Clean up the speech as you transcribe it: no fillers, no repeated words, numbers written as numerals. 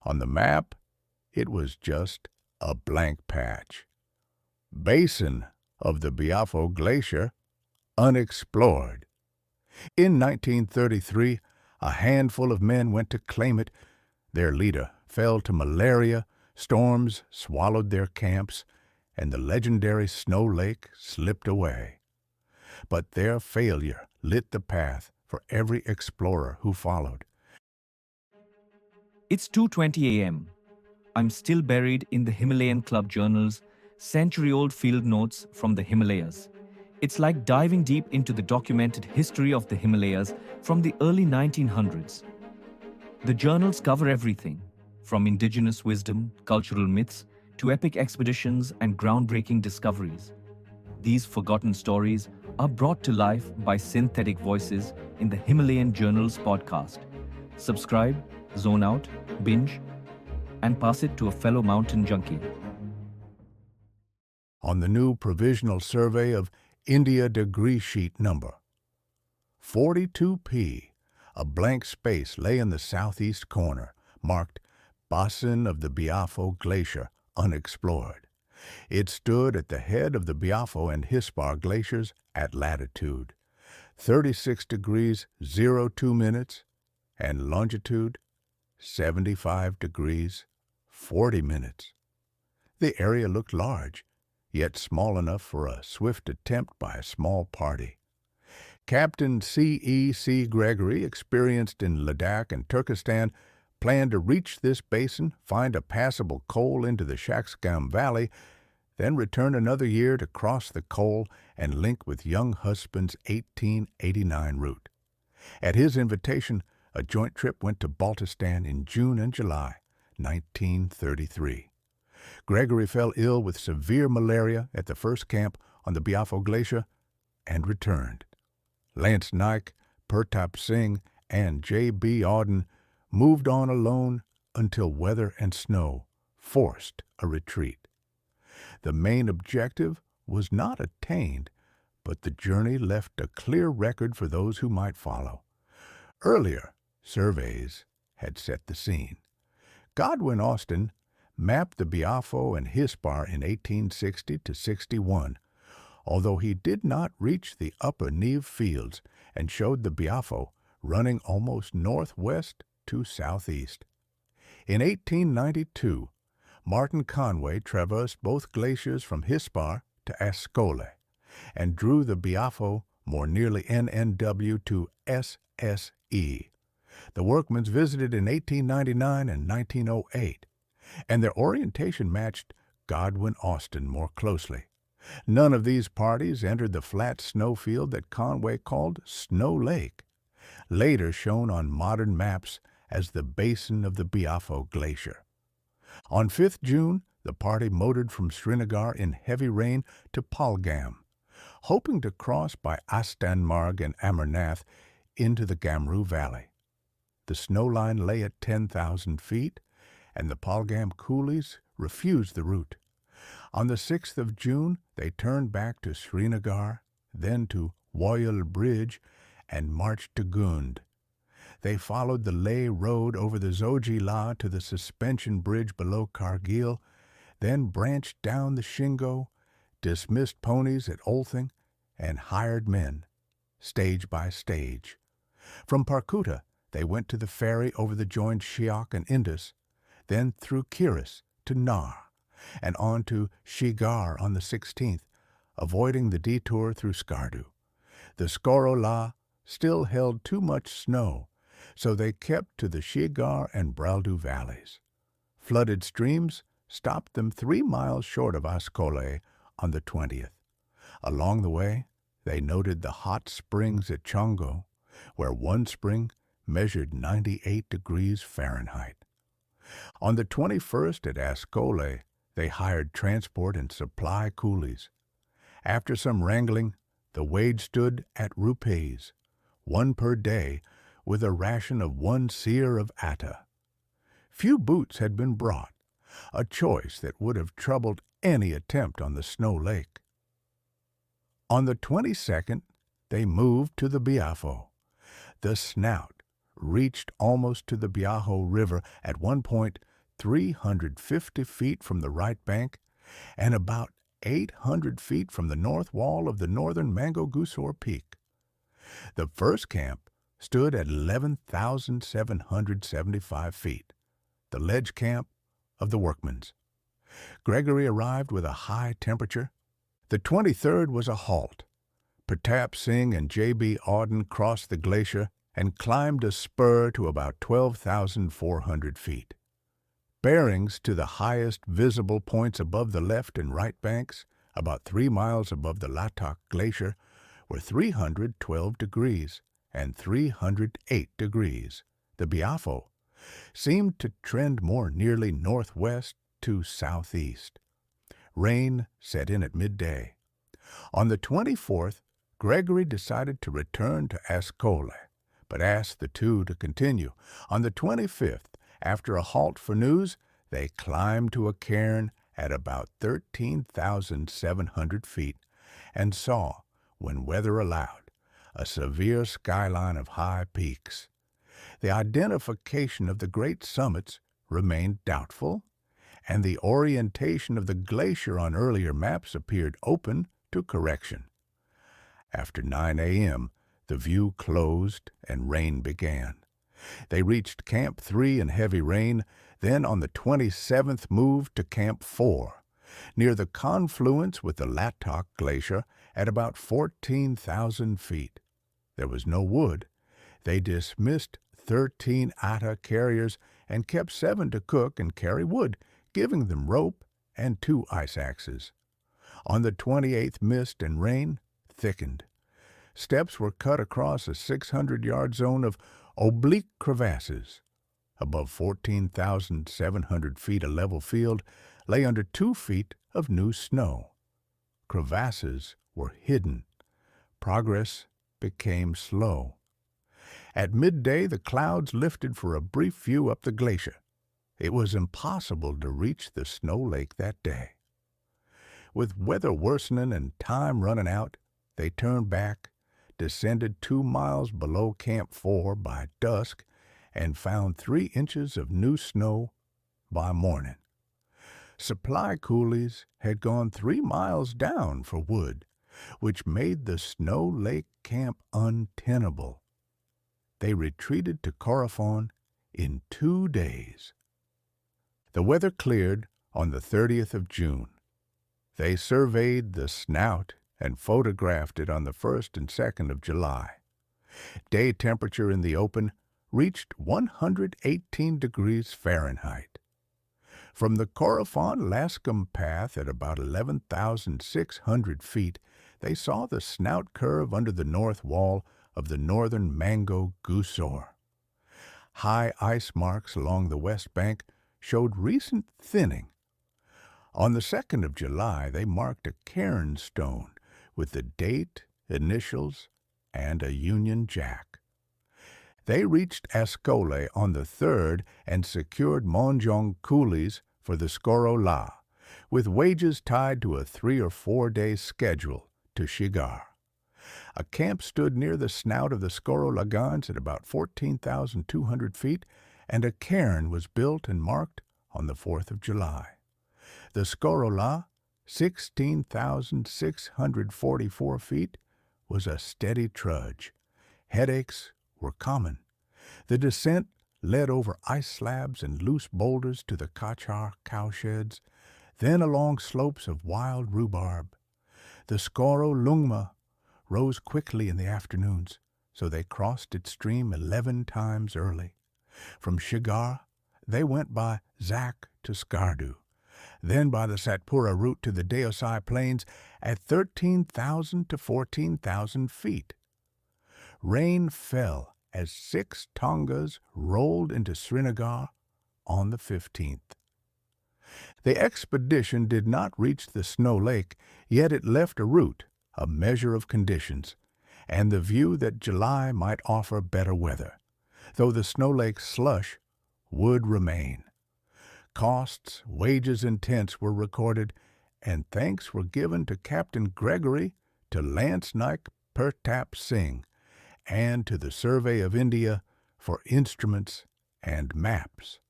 On the map, it was just a blank patch. Basin of the Biafo Glacier, unexplored. In 1933, a handful of men went to claim it. Their leader fell to malaria, storms swallowed their camps, and the legendary Snow Lake slipped away. But their failure lit the path for every explorer who followed. It's 2:20 a.m. I'm still buried in the Himalayan Club Journals, century-old field notes from the Himalayas. It's like diving deep into the documented history of the Himalayas from the early 1900s. The journals cover everything, from indigenous wisdom, cultural myths, to epic expeditions and groundbreaking discoveries. These forgotten stories are brought to life by synthetic voices in the Himalayan Journals podcast. Subscribe, zone out, binge, and pass it to a fellow mountain junkie. On the new provisional survey of India degree sheet number 42P, a blank space lay in the southeast corner, marked Basin of the Biafo Glacier, unexplored. It stood at the head of the Biafo and Hispar glaciers at latitude 36 degrees 02 minutes and longitude 75 degrees 40 minutes. The area looked large, yet small enough for a swift attempt by a small party. Captain C.E.C. Gregory, experienced in Ladakh and Turkestan, planned to reach this basin, find a passable col into the Shaksgam Valley, then return another year to cross the col and link with young husband's 1889 route. At his invitation, a joint trip went to Baltistan in June and July 1933. Gregory fell ill with severe malaria at the first camp on the Biafo Glacier and returned. Lance Naik, Pertap Singh, and J.B. Auden moved on alone until weather and snow forced a retreat. The main objective was not attained, but the journey left a clear record for those who might follow. Earlier surveys had set the scene. Godwin-Austen mapped the Biafo and Hispar in 1860 to 61, although he did not reach the upper Neve fields and showed the Biafo running almost northwest to southeast. In 1892, Martin Conway traversed both glaciers from Hispar to Skoro and drew the Biafo more nearly NNW to SSE. The Workmans visited in 1899 and 1908, and their orientation matched Godwin-Austen more closely. None of these parties entered the flat snowfield that Conway called Snow Lake, later shown on modern maps as the basin of the Biafo Glacier. On 5th June, the party motored from Srinagar in heavy rain to Palgam, hoping to cross by Astanmarg and Amarnath into the Gamru Valley. The snow line lay at 10,000 feet, and the Palgam Coolies refused the route. On the 6th of June, they turned back to Srinagar, then to Woyal Bridge, and marched to Gund. They followed the Leh Road over the Zoji La to the suspension bridge below Kargil, then branched down the Shingo, dismissed ponies at Olthing, and hired men, stage by stage. From Parkuta, they went to the ferry over the joined Shiok and Indus, then through Kiris to Nar, and on to Shigar on the 16th, avoiding the detour through Skardu. The Skoro La still held too much snow, so they kept to the Shigar and Braldu valleys. Flooded streams stopped them 3 miles short of Skoro on the 20th. Along the way, they noted the hot springs at Chongo, where one spring measured 98 degrees Fahrenheit. On the 21st at Skoro, they hired transport and supply coolies. After some wrangling, the wage stood at rupees, 1 per day, with a ration of 1 seer of atta. Few boots had been brought, a choice that would have troubled any attempt on the Snow Lake. On the 22nd, they moved to the Biafo. The snout reached almost to the Biafo River, at one point 350 feet from the right bank and about 800 feet from the north wall of the northern Mango Gusor Peak. The first camp stood at 11,775 feet, the ledge camp of the Workmans. Gregory arrived with a high temperature. The 23rd was a halt. Pratap Singh and J.B. Auden crossed the glacier and climbed a spur to about 12,400 feet. Bearings to the highest visible points above the left and right banks, about 3 miles above the Latak Glacier, were 312 degrees and 308 degrees. The Biafo seemed to trend more nearly northwest to southeast. Rain set in at midday. On the 24th, Gregory decided to return to Ascole, but asked the two to continue. On the 25th, after a halt for news, they climbed to a cairn at about 13,700 feet and saw, when weather allowed, a severe skyline of high peaks. The identification of the great summits remained doubtful, and the orientation of the glacier on earlier maps appeared open to correction. After 9 a.m., the view closed and rain began. They reached Camp 3 in heavy rain, then on the 27th moved to Camp 4, near the confluence with the Latak Glacier at about 14,000 feet. There was no wood. They dismissed 13 Atta carriers and kept 7 to cook and carry wood, giving them rope and 2 ice axes. On the 28th, mist and rain thickened. Steps were cut across a 600-yard zone of oblique crevasses. Above 14,700 feet, a level field lay under 2 feet of new snow. Crevasses were hidden. Progress became slow. At midday, the clouds lifted for a brief view up the glacier. It was impossible to reach the snow lake that day. With weather worsening and time running out, they turned back, descended 2 miles below Camp 4 by dusk, and found 3 inches of new snow by morning. Supply coolies had gone 3 miles down for wood, which made the Snow Lake camp untenable. They retreated to Karakoram in 2 days. The weather cleared on the 30th of June. They surveyed the snout and photographed it on the 1st and 2nd of July. Day temperature in the open reached 118 degrees Fahrenheit. From the Karakoram-Shaksgam path at about 11,600 feet, they saw the snout curve under the north wall of the northern Mango Gusor. High ice marks along the west bank showed recent thinning. On the 2nd of July, they marked a cairn stone with the date, initials, and a Union Jack. They reached Ascole on the 3rd and secured Monjong Coolies for the Skoro La, with wages tied to a 3 or 4 day schedule to Shigar. A camp stood near the snout of the Skoro Lagans at about 14,200 feet, and a cairn was built and marked on the 4th of July. The Skoro La, 16,644 feet, was a steady trudge. Headaches were common. The descent led over ice slabs and loose boulders to the Kachar cowsheds, then along slopes of wild rhubarb. The Skoro Lungma rose quickly in the afternoons, so they crossed its stream 11 times early. From Shigar, they went by Zak to Skardu, then by the Satpura route to the Deosai Plains at 13,000 to 14,000 feet. Rain fell as 6 tongas rolled into Srinagar on the 15th. The expedition did not reach the Snow Lake, yet it left a route, a measure of conditions, and the view that July might offer better weather, though the Snow Lake slush would remain. Costs, wages, and tents were recorded, and thanks were given to Captain Gregory, to Lance Naik Pratap Singh, and to the Survey of India for instruments and maps.